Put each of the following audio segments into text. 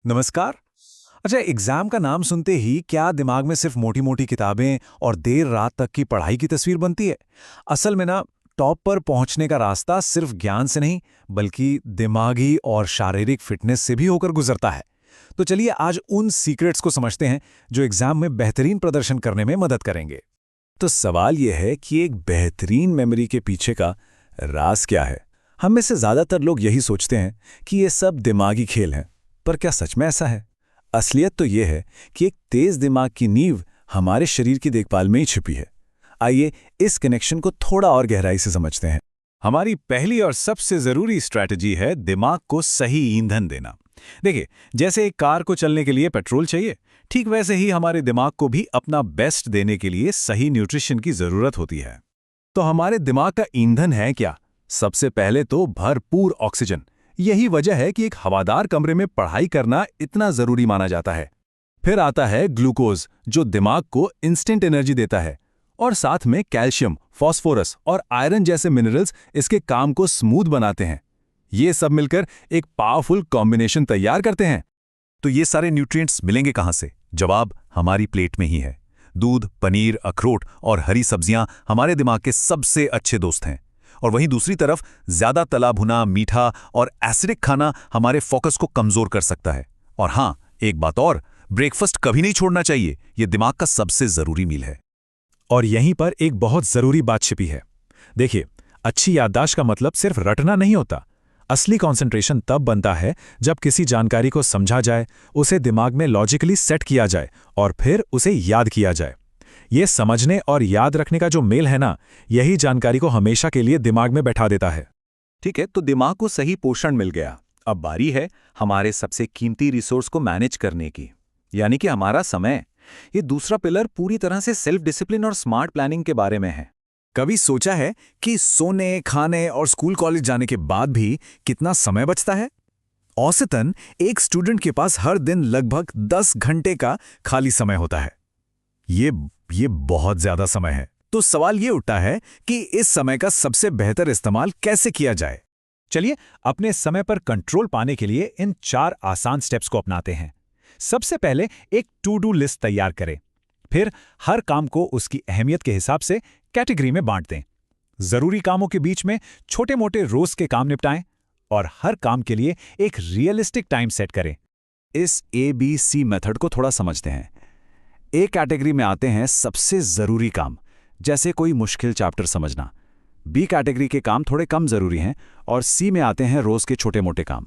नमस्कार। अच्छा, एग्जाम का नाम सुनते ही क्या दिमाग में सिर्फ मोटी मोटी किताबें और देर रात तक की पढ़ाई की तस्वीर बनती है? असल में ना, टॉप पर पहुंचने का रास्ता सिर्फ ज्ञान से नहीं, बल्कि दिमागी और शारीरिक फिटनेस से भी होकर गुजरता है। तो चलिए आज उन सीक्रेट्स को समझते हैं जो एग्जाम में बेहतरीन प्रदर्शन करने में मदद करेंगे। तो सवाल यह है कि एक बेहतरीन मेमोरी के पीछे का राज क्या है? हम में से ज्यादातर लोग यही सोचते हैं कि ये सब दिमागी खेल हैं, पर क्या सच में ऐसा है? असलियत तो यह है कि एक तेज दिमाग की नींव हमारे शरीर की देखभाल में ही छिपी है। आइए इस कनेक्शन को थोड़ा और गहराई से समझते हैं। हमारी पहली और सबसे जरूरी स्ट्रैटेजी है दिमाग को सही ईंधन देना। देखिए, जैसे एक कार को चलने के लिए पेट्रोल चाहिए, ठीक वैसे ही हमारे दिमाग को भी अपना बेस्ट देने के लिए सही न्यूट्रिशन की जरूरत होती है। तो हमारे दिमाग का ईंधन है क्या? सबसे पहले तो भरपूर ऑक्सीजन। यही वजह है कि एक हवादार कमरे में पढ़ाई करना इतना जरूरी माना जाता है। फिर आता है ग्लूकोज, जो दिमाग को इंस्टेंट एनर्जी देता है, और साथ में कैल्शियम, फास्फोरस और आयरन जैसे मिनरल्स इसके काम को स्मूथ बनाते हैं। ये सब मिलकर एक पावरफुल कॉम्बिनेशन तैयार करते हैं। तो ये सारे न्यूट्रिएंट्स मिलेंगे कहां से? जवाब हमारी प्लेट में ही है। दूध, पनीर, अखरोट और हरी सब्जियां हमारे दिमाग के सबसे अच्छे दोस्त हैं। और वहीं दूसरी तरफ ज्यादा तला भुना, मीठा और एसिडिक खाना हमारे फोकस को कमजोर कर सकता है। और हां, एक बात और, ब्रेकफास्ट कभी नहीं छोड़ना चाहिए। यह दिमाग का सबसे जरूरी मील है। और यहीं पर एक बहुत जरूरी बात छिपी है। देखिए, अच्छी याददाश्त का मतलब सिर्फ रटना नहीं होता। असली कंसंट्रेशन तब बनता है जब किसी जानकारी को समझा जाए, उसे दिमाग में लॉजिकली सेट किया जाए और फिर उसे याद किया जाए। ये समझने और याद रखने का जो मेल है ना, यही जानकारी को हमेशा के लिए दिमाग में बैठा देता है। ठीक है, तो दिमाग को सही पोषण मिल गया। अब बारी है हमारे सबसे कीमती रिसोर्स को मैनेज करने की, यानी कि हमारा समय। ये दूसरा पिलर पूरी तरह से सेल्फ डिसिप्लिन और स्मार्ट प्लानिंग के बारे में है। कभी सोचा है कि सोने, खाने और स्कूल कॉलेज जाने के बाद भी कितना समय बचता है? औसतन एक स्टूडेंट के पास हर दिन लगभग 10 घंटे का खाली समय होता है। ये बहुत ज्यादा समय है। तो सवाल ये उठता है कि इस समय का सबसे बेहतर इस्तेमाल कैसे किया जाए? चलिए अपने समय पर कंट्रोल पाने के लिए इन 4 आसान स्टेप्स को अपनाते हैं। सबसे पहले एक टू डू लिस्ट तैयार करें। फिर हर काम को उसकी अहमियत के हिसाब से कैटेगरी में बांट दें। जरूरी कामों के बीच में छोटे मोटे रोज के काम निपटाएं और हर काम के लिए एक रियलिस्टिक टाइम सेट करें। इस ABC मेथड को थोड़ा समझते हैं। ए कैटेगरी में आते हैं सबसे जरूरी काम, जैसे कोई मुश्किल चैप्टर समझना। बी कैटेगरी के काम थोड़े कम जरूरी हैं और सी में आते हैं रोज के छोटे मोटे काम।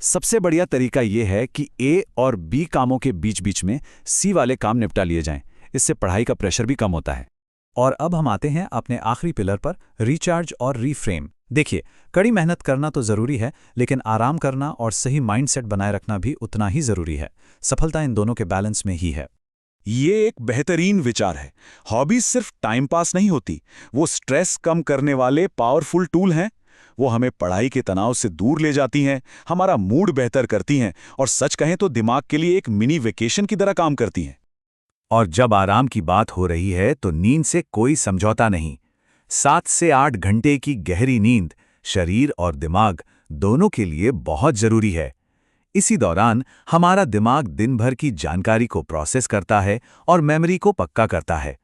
सबसे बढ़िया तरीका यह है कि ए और बी कामों के बीच बीच में सी वाले काम निपटा लिए जाएं। इससे पढ़ाई का प्रेशर भी कम होता है। और अब हम आते हैं अपने आखिरी पिलर पर, रिचार्ज और रीफ्रेम। देखिए, कड़ी मेहनत करना तो जरूरी है, लेकिन आराम करना और सही माइंडसेट बनाए रखना भी उतना ही जरूरी है। सफलता इन दोनों के बैलेंस में ही है। ये एक बेहतरीन विचार है। हॉबीज सिर्फ टाइम पास नहीं होती, वो स्ट्रेस कम करने वाले पावरफुल टूल हैं। वो हमें पढ़ाई के तनाव से दूर ले जाती हैं, हमारा मूड बेहतर करती हैं और सच कहें तो दिमाग के लिए एक मिनी वेकेशन की तरह काम करती हैं। और जब आराम की बात हो रही है तो नींद से कोई समझौता नहीं। 7 से 8 घंटे की गहरी नींद शरीर और दिमाग दोनों के लिए बहुत जरूरी है। इसी दौरान हमारा दिमाग दिन भर की जानकारी को प्रोसेस करता है और मेमोरी को पक्का करता है।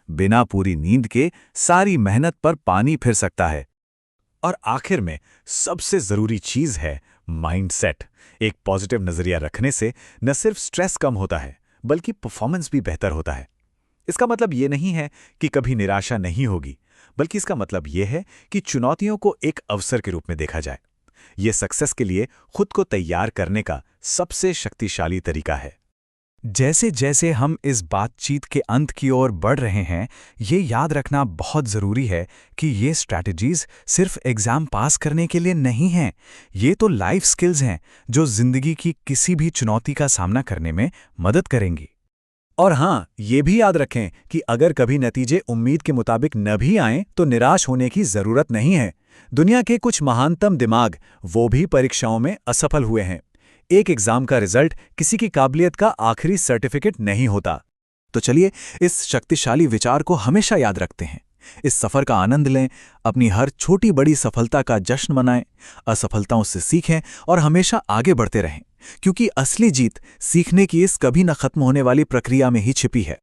बिना पूरी नींद के सारी मेहनत पर पानी फिर सकता है। और आखिर में सबसे जरूरी चीज है माइंडसेट। एक पॉजिटिव नजरिया रखने से न सिर्फ स्ट्रेस कम होता है, बल्कि परफॉर्मेंस भी बेहतर होता है। इसका मतलब ये नहीं है कि कभी निराशा नहीं होगी, बल्कि इसका मतलब ये है कि चुनौतियों को एक अवसर के रूप में देखा जाए। ये सक्सेस के लिए खुद को तैयार करने का सबसे शक्तिशाली तरीका है। जैसे जैसे हम इस बातचीत के अंत की ओर बढ़ रहे हैं, ये याद रखना बहुत ज़रूरी है कि ये स्ट्रैटेजीज सिर्फ एग्ज़ाम पास करने के लिए नहीं हैं। ये तो लाइफ स्किल्स हैं जो ज़िंदगी की किसी भी चुनौती का सामना करने में मदद करेंगी। और हाँ, ये भी याद रखें कि अगर कभी नतीजे उम्मीद के मुताबिक न भी आएं तो निराश होने की ज़रूरत नहीं है। दुनिया के कुछ महानतम दिमाग वो भी परीक्षाओं में असफल हुए हैं। एक एग्जाम का रिजल्ट किसी की काबिलियत का आखिरी सर्टिफिकेट नहीं होता। तो चलिए इस शक्तिशाली विचार को हमेशा याद रखते हैं। इस सफर का आनंद लें, अपनी हर छोटी बड़ी सफलता का जश्न मनाएं, असफलताओं से सीखें और हमेशा आगे बढ़ते रहें, क्योंकि असली जीत सीखने की इस कभी न खत्म होने वाली प्रक्रिया में ही छिपी है।